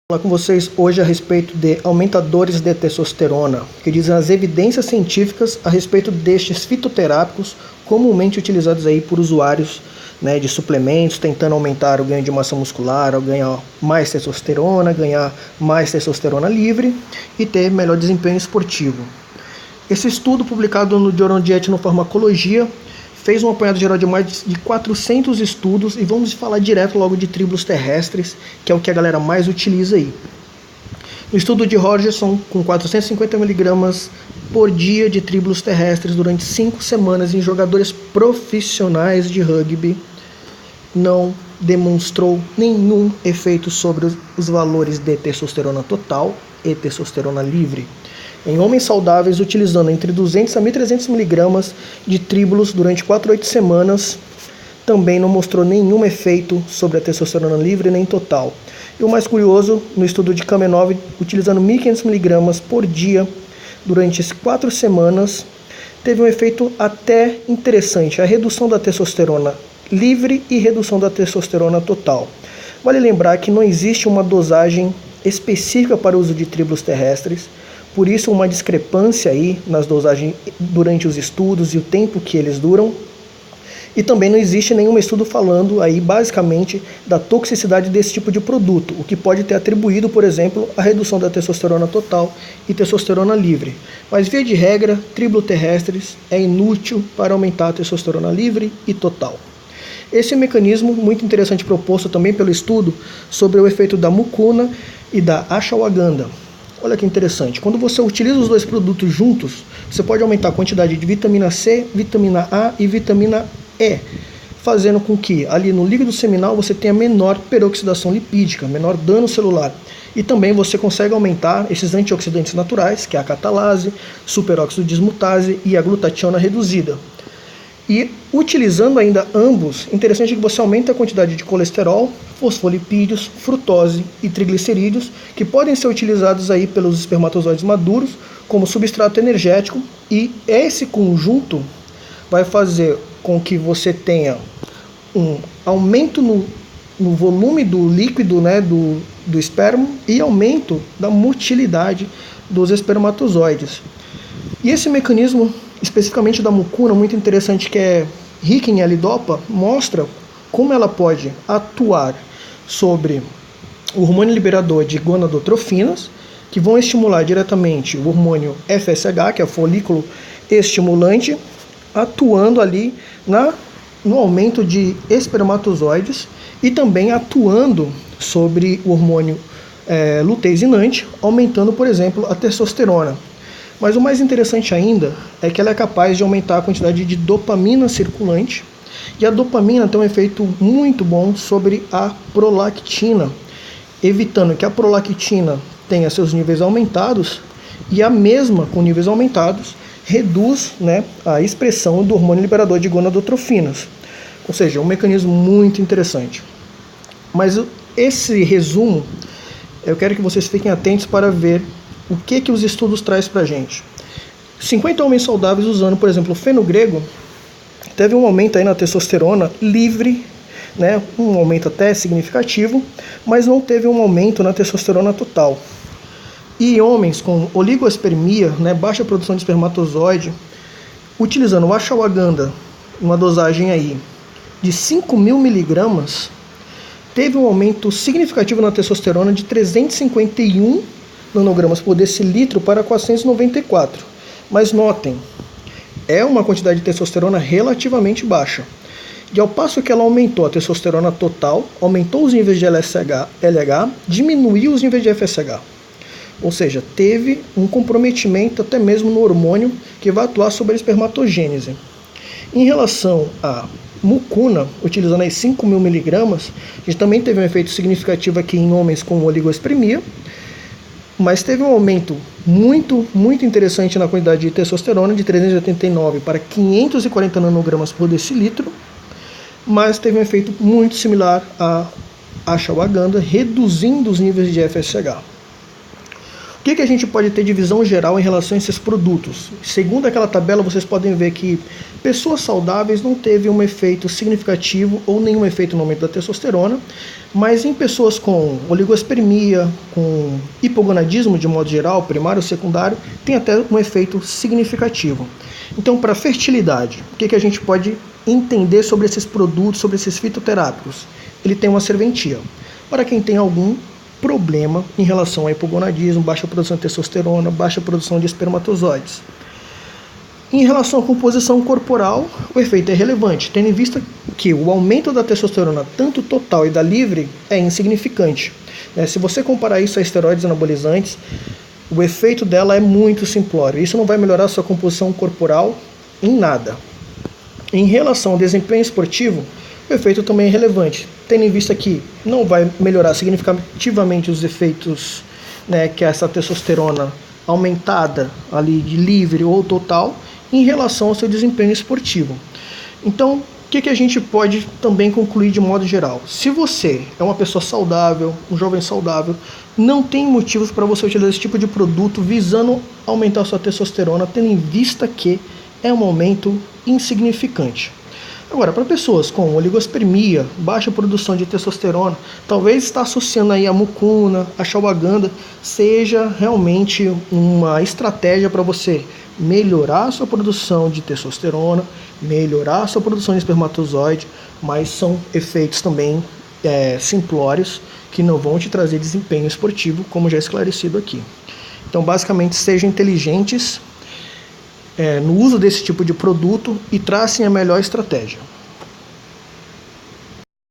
Vou falar com vocês hoje a respeito de aumentadores de testosterona, que dizem as evidências científicas a respeito destes fitoterápicos comumente utilizados aí por usuários, de suplementos, tentando aumentar o ganho de massa muscular, ganhar mais testosterona livre e ter melhor desempenho esportivo. Esse estudo, publicado no Journal de Etnofarmacologia, fez um apanhado geral de mais de 400 estudos e vamos falar direto logo de tribulus terrestres, que é o que a galera mais utiliza aí. No estudo de Rogerson, com 450 mg por dia de tribulus terrestres durante 5 semanas em jogadores profissionais de rugby, não demonstrou nenhum efeito sobre os valores de testosterona total e testosterona livre. Em homens saudáveis, utilizando entre 200 a 1.300 mg de tribulus durante 4 a 8 semanas, também não mostrou nenhum efeito sobre a testosterona livre nem total. E o mais curioso, no estudo de Kamenov, utilizando 1.500 mg por dia durante 4 semanas, teve um efeito até interessante, a redução da testosterona livre e redução da testosterona total. Vale lembrar que não existe uma dosagem específica para o uso de tribulus terrestres, por isso uma discrepância aí nas dosagens durante os estudos e o tempo que eles duram. E também não existe nenhum estudo falando aí basicamente da toxicidade desse tipo de produto, o que pode ter atribuído, por exemplo, a redução da testosterona total e testosterona livre. Mas via de regra, tribulus terrestres é inútil para aumentar a testosterona livre e total. Esse é um mecanismo muito interessante proposto também pelo estudo sobre o efeito da mucuna e da ashwagandha. Olha que interessante, quando você utiliza os dois produtos juntos, você pode aumentar a quantidade de vitamina C, vitamina A e vitamina E, fazendo com que ali no líquido seminal você tenha menor peroxidação lipídica, menor dano celular. E também você consegue aumentar esses antioxidantes naturais, que é a catalase, superóxido dismutase e a glutationa reduzida. E utilizando ainda ambos, interessante que você aumenta a quantidade de colesterol, fosfolipídios, frutose e triglicerídeos, que podem ser utilizados aí pelos espermatozoides maduros como substrato energético, e esse conjunto vai fazer com que você tenha um aumento no volume do líquido, do esperma, e aumento da motilidade dos espermatozoides. E esse mecanismo especificamente da mucuna, muito interessante, que é rica em L-Dopa, mostra como ela pode atuar sobre o hormônio liberador de gonadotrofinas, que vão estimular diretamente o hormônio FSH, que é o folículo estimulante, atuando ali no aumento de espermatozoides e também atuando sobre o hormônio luteizinante, aumentando, por exemplo, a testosterona. Mas o mais interessante ainda é que ela é capaz de aumentar a quantidade de dopamina circulante, e a dopamina tem um efeito muito bom sobre a prolactina, evitando que a prolactina tenha seus níveis aumentados, e a mesma com níveis aumentados reduz a expressão do hormônio liberador de gonadotrofinas. Ou seja, é um mecanismo muito interessante. Mas esse resumo, eu quero que vocês fiquem atentos para ver o que os estudos trazem para a gente. 50 homens saudáveis usando, por exemplo, o fenogrego, teve um aumento aí na testosterona livre, um aumento até significativo, mas não teve um aumento na testosterona total. E homens com oligoespermia, baixa produção de espermatozoide, utilizando o ashwagandha, uma dosagem aí de 5.000 mg, teve um aumento significativo na testosterona de 351 nanogramas por decilitro para 494. Mas notem, é uma quantidade de testosterona relativamente baixa. E ao passo que ela aumentou a testosterona total, aumentou os níveis de LH, diminuiu os níveis de FSH. Ou seja, teve um comprometimento até mesmo no hormônio que vai atuar sobre a espermatogênese. Em relação à mucuna, utilizando aí 5.000 mg, a gente também teve um efeito significativo aqui em homens com oligoespermia, mas teve um aumento muito interessante na quantidade de testosterona, de 389 para 540 nanogramas por decilitro, mas teve um efeito muito similar à ashwagandha, reduzindo os níveis de FSH. que a gente pode ter de visão geral em relação a esses produtos? Segundo aquela tabela, vocês podem ver que pessoas saudáveis não teve um efeito significativo ou nenhum efeito no aumento da testosterona, mas em pessoas com oligospermia, com hipogonadismo de modo geral, primário ou secundário, tem até um efeito significativo. Então, para fertilidade, o que a gente pode entender sobre esses produtos, sobre esses fitoterápicos? Ele tem uma serventia. Para quem tem algum problema em relação ao hipogonadismo, baixa produção de testosterona, baixa produção de espermatozoides. Em relação à composição corporal, o efeito é relevante, tendo em vista que o aumento da testosterona, tanto total e da livre, é insignificante. Se você comparar isso a esteroides anabolizantes, o efeito dela é muito simplório. Isso não vai melhorar a sua composição corporal em nada. Em relação ao desempenho esportivo, o efeito também é relevante, tendo em vista que não vai melhorar significativamente os efeitos, que essa testosterona aumentada ali de livre ou total em relação ao seu desempenho esportivo. Então, o que a gente pode também concluir de modo geral? Se você é uma pessoa saudável, um jovem saudável, não tem motivos para você utilizar esse tipo de produto visando aumentar a sua testosterona, tendo em vista que é um aumento insignificante. Agora, para pessoas com oligospermia, baixa produção de testosterona, talvez estar associando aí a mucuna, a ashwagandha, seja realmente uma estratégia para você melhorar a sua produção de testosterona, melhorar a sua produção de espermatozoide, mas são efeitos também simplórios que não vão te trazer desempenho esportivo, como já esclarecido aqui. Então, basicamente, sejam inteligentes no uso desse tipo de produto e tracem a melhor estratégia.